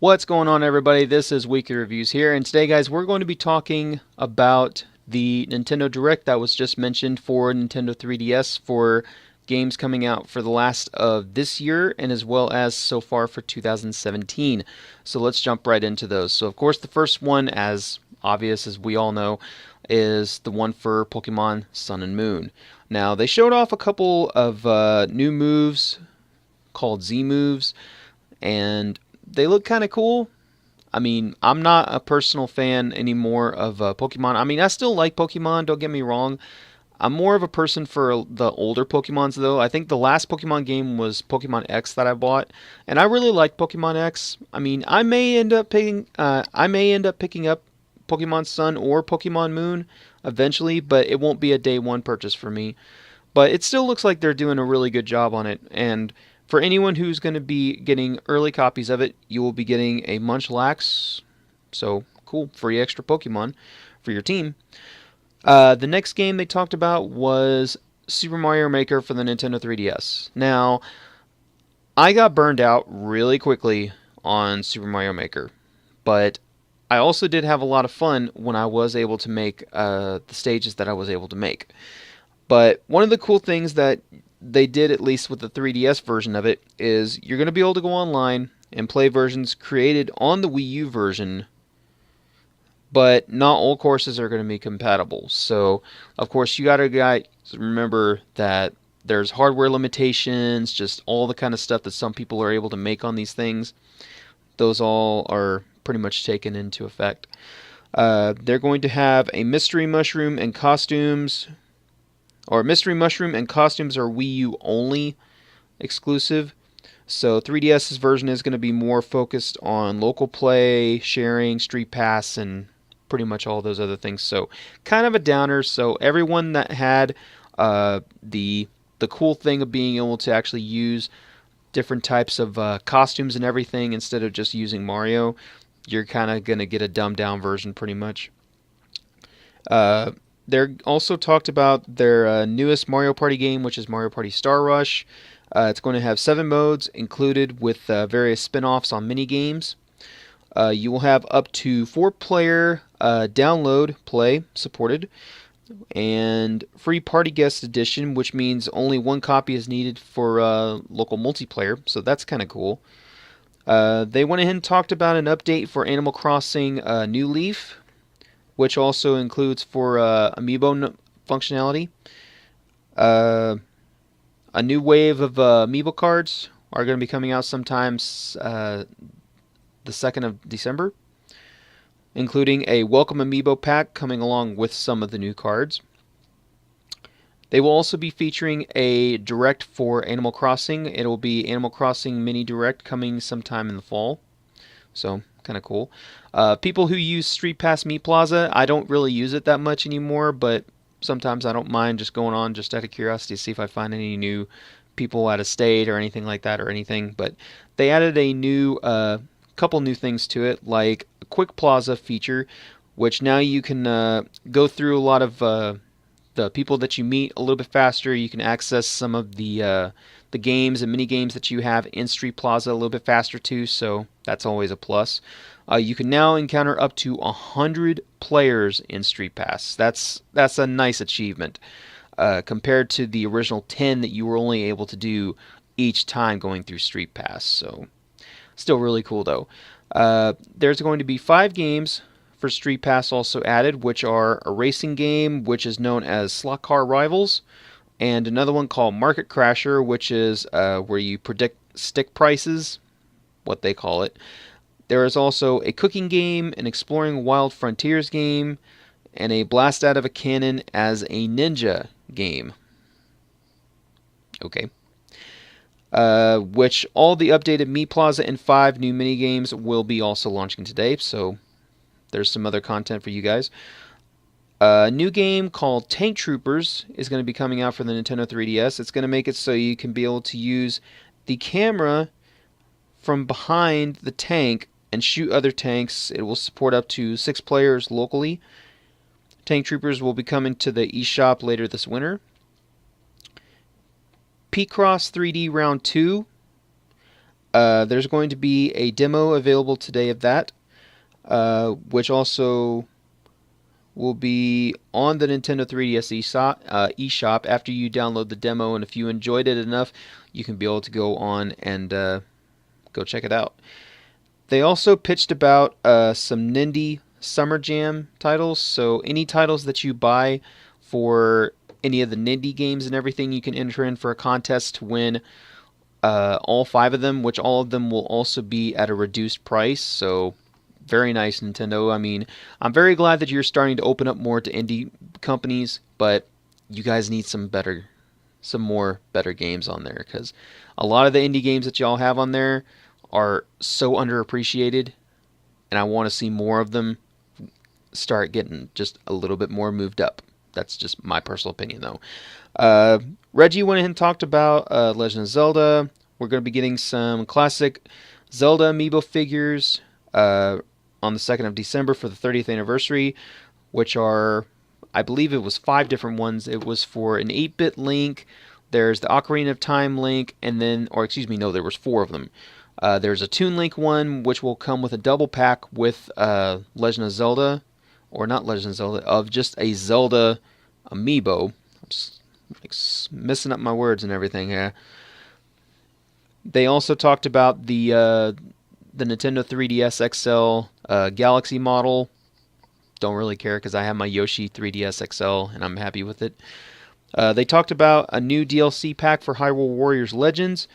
What's going on, everybody? This is Weekly Reviews here, and today, guys, we're going to be talking about the Nintendo Direct that was just mentioned for Nintendo 3DS for games coming out for the last of this year and as well as so far for 2017. So let's jump right into those. So, of course, the first one, as obvious as we all know, is the one for Pokemon Sun and Moon. Now, they showed off a couple of new moves called Z moves, and they look kind of cool. I mean, I'm not a personal fan anymore of Pokemon. I mean, I still like Pokemon, don't get me wrong. I'm more of a person for the older Pokemons, though. I think the last Pokemon game was Pokemon X that I bought, and I really liked Pokemon X. I mean, I may end up picking up Pokemon Sun or Pokemon Moon eventually, but it won't be a day one purchase for me. But it still looks like they're doing a really good job on it. And for anyone who's going to be getting early copies of it, you will be getting a Munchlax. So cool, free extra Pokemon for your team. The next game they talked about was Super Mario Maker for the Nintendo 3DS. Now, I got burned out really quickly on Super Mario Maker, but I also did have a lot of fun when I was able to make the stages that I was able to make. But one of the cool things that they did, at least with the 3DS version of it, is you're going to be able to go online and play versions created on the Wii U version, but not all courses are going to be compatible. So, of course, you got to guys remember that there's hardware limitations, just all the kind of stuff that some people are able to make on these things. Those all are pretty much taken into effect. They're going to have a mystery mushroom and costumes, or Mystery Mushroom and costumes are Wii U only exclusive. So 3DS's version is going to be more focused on local play, sharing, Street Pass, and pretty much all those other things. So kind of a downer. So everyone that had the cool thing of being able to actually use different types of costumes and everything instead of just using Mario, you're kind of going to get a dumbed down version pretty much. Uh, they're also talked about their newest Mario Party game, which is Mario Party Star Rush. It's going to have 7 modes included with various spin-offs on mini games. You will have up to 4-player download play supported, and free party guest edition, which means only one copy is needed for local multiplayer. So that's kind of cool. They went ahead and talked about an update for Animal Crossing New Leaf, which also includes for amiibo functionality. Uh, a new wave of amiibo cards are going to be coming out sometimes the 2nd of December, including a welcome amiibo pack coming along with some of the new cards. They will also be featuring a direct for Animal Crossing. It will be Animal Crossing Mini Direct coming sometime in the fall. So, kind of cool. People who use Street Pass Meat Plaza, I don't really use it that much anymore, but sometimes I don't mind just going on just out of curiosity to see if I find any new people out of state or anything like that or anything. But they added a new couple new things to it, like a Quick Plaza feature, which now you can go through a lot of the people that you meet a little bit faster. You can access some of the games and mini games that you have in Street Plaza a little bit faster too, so that's always a plus. You can now encounter up to 100 players in Street Pass. That's a nice achievement compared to the original 10 that you were only able to do each time going through Street Pass. So still really cool though. There's going to be 5 games for Street Pass also added, which are a racing game, which is known as Slot Car Rivals, and another one called Market Crasher, which is where you predict stick prices, what they call it. There is also a cooking game, an Exploring Wild Frontiers game, and a Blast Out of a Cannon as a ninja game. Okay. Which all the updated Meat Plaza and 5 new mini games will be also launching today, so there's some other content for you guys. A new game called Tank Troopers is going to be coming out for the Nintendo 3DS. It's going to make it so you can be able to use the camera from behind the tank and shoot other tanks. It will support up to 6 players locally. Tank Troopers will be coming to the eShop later this winter. Picross 3D Round 2 There's going to be a demo available today of that, which also will be on the Nintendo 3DS eShop. After you download the demo, and if you enjoyed it enough, you can be able to go on and go check it out. They also pitched about some Nindy Summer Jam titles. So any titles that you buy for any of the Nindy games and everything, you can enter in for a contest to win all 5 of them, which all of them will also be at a reduced price. So very nice, Nintendo. I mean, I'm very glad that you're starting to open up more to indie companies, but you guys need some more better games on there, because a lot of the indie games that y'all have on there are so underappreciated, and I want to see more of them start getting just a little bit more moved up. That's just my personal opinion, though. Reggie went ahead and talked about Legend of Zelda. We're going to be getting some classic Zelda amiibo figures on the 2nd of December for the 30th anniversary, which are, I believe it was 5 different ones. It was for an 8-bit Link. There's the Ocarina of Time Link, and then, or excuse me, no, there was 4 of them. There's a Toon Link one, which will come with a double pack with Legend of Zelda, or not Legend of Zelda, of just a Zelda amiibo. I'm just, like, messing up my words and everything here. They also talked about the Nintendo 3DS XL Galaxy model. Don't really care because I have my Yoshi 3DS XL and I'm happy with it. They talked about a new DLC pack for Hyrule Warriors Legends,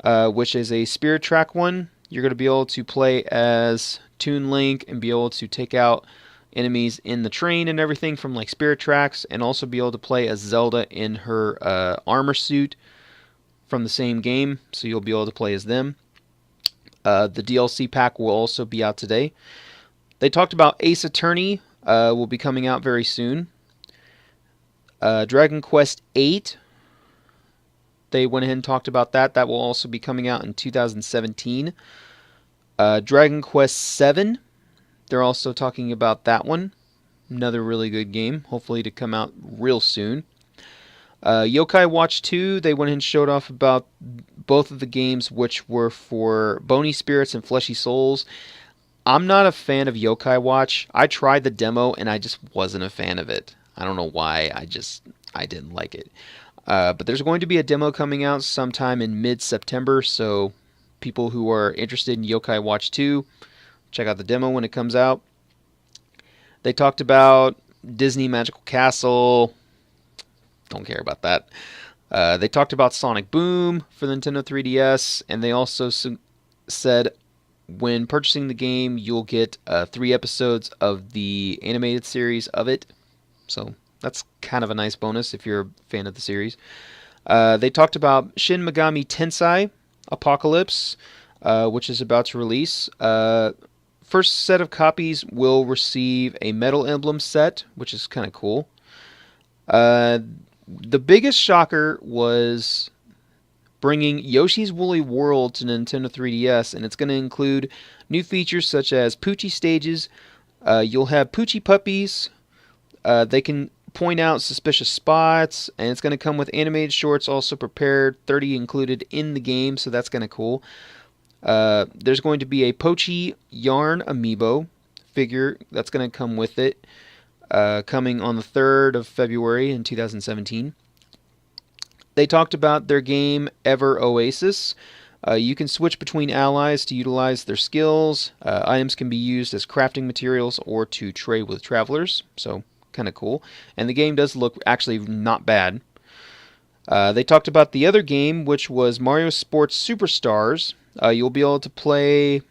which is a Spirit Track one. You're going to be able to play as Toon Link and be able to take out enemies in the train and everything from like Spirit Tracks, and also be able to play as Zelda in her armor suit from the same game, so you'll be able to play as them. The DLC pack will also be out today. They talked about Ace Attorney will be coming out very soon. Dragon Quest VIII, they went ahead and talked about that. That will also be coming out in 2017. Dragon Quest VII, they're also talking about that one. Another really good game, hopefully to come out real soon. Yokai Watch 2, they went ahead and showed off about both of the games, which were for Bony Spirits and Fleshy Souls. I'm not a fan of Yokai Watch. I tried the demo and I just wasn't a fan of it. I don't know why, I didn't like it. But there's going to be a demo coming out sometime in mid-September, so people who are interested in Yokai Watch 2, check out the demo when it comes out. They talked about Disney Magical Castle. Don't care about that. They talked about Sonic Boom for the Nintendo 3DS, and they also said when purchasing the game, you'll get 3 episodes of the animated series of it. So that's kind of a nice bonus if you're a fan of the series. They talked about Shin Megami Tensei Apocalypse, which is about to release. First set of copies will receive a Metal Emblem set, which is kind of cool. The biggest shocker was bringing Yoshi's Woolly World to Nintendo 3DS, and it's going to include new features such as Poochie stages. You'll have Poochie puppies. They can point out suspicious spots, and it's going to come with animated shorts also prepared, 30 included in the game, so that's kind of cool. There's going to be a Pochi Yarn amiibo figure that's going to come with it, coming on the 3rd of February in 2017. They talked about their game Ever Oasis. You can switch between allies to utilize their skills. Items can be used as crafting materials or to trade with travelers, so kind of cool. And the game does look actually not bad. They talked about the other game, which was Mario Sports Superstars. You'll be able to play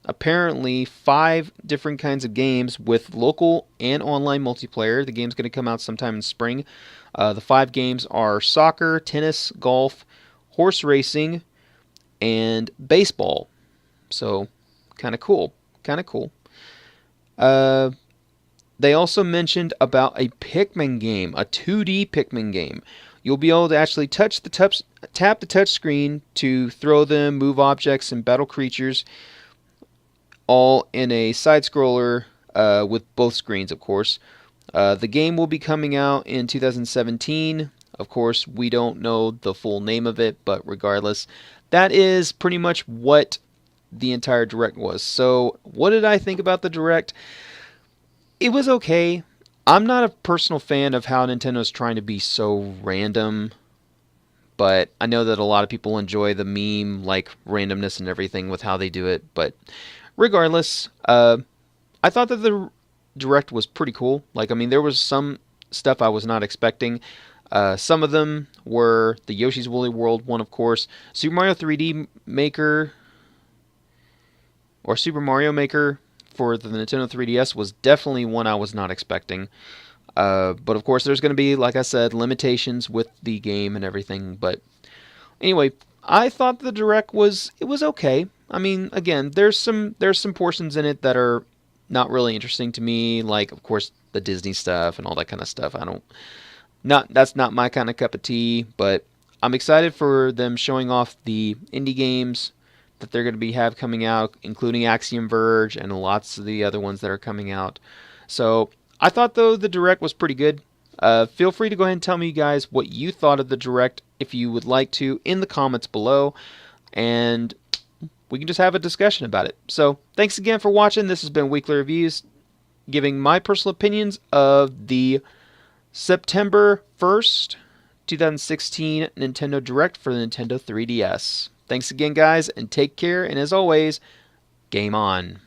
apparently 5 different kinds of games with local and online multiplayer. The game's going to come out sometime in spring. The 5 games are soccer, tennis, golf, horse racing, and baseball. So, kind of cool. Kind of cool. They also mentioned about a Pikmin game, a 2D Pikmin game. You'll be able to actually tap the touch screen to throw them, move objects, and battle creatures, all in a side-scroller with both screens, of course. The game will be coming out in 2017. Of course, we don't know the full name of it, but regardless, that is pretty much what the entire Direct was. So, what did I think about the Direct? It was okay. I'm not a personal fan of how Nintendo's trying to be so random, but I know that a lot of people enjoy the meme like randomness and everything with how they do it. But regardless, I thought that the Direct was pretty cool. Like, I mean, there was some stuff I was not expecting. Some of them were the Yoshi's Woolly World one, of course. Super Mario 3D Maker or Super Mario Maker for the Nintendo 3DS was definitely one I was not expecting. But of course, there's going to be, like I said, limitations with the game and everything. But anyway, I thought the Direct was okay. I mean, again, there's some portions in it that are not really interesting to me, like of course the Disney stuff and all that kind of stuff. I don't not That's not my kind of cup of tea, but I'm excited for them showing off the indie games that they're going to be have coming out, including Axiom Verge and lots of the other ones that are coming out. So I thought though the Direct was pretty good. Feel free to go ahead and tell me, guys, what you thought of the Direct if you would like to in the comments below, and we can just have a discussion about it. So thanks again for watching. This has been Weekly Reviews, giving my personal opinions of the September 1st, 2016 Nintendo Direct for the Nintendo 3DS. Thanks again, guys, and take care. And as always, game on.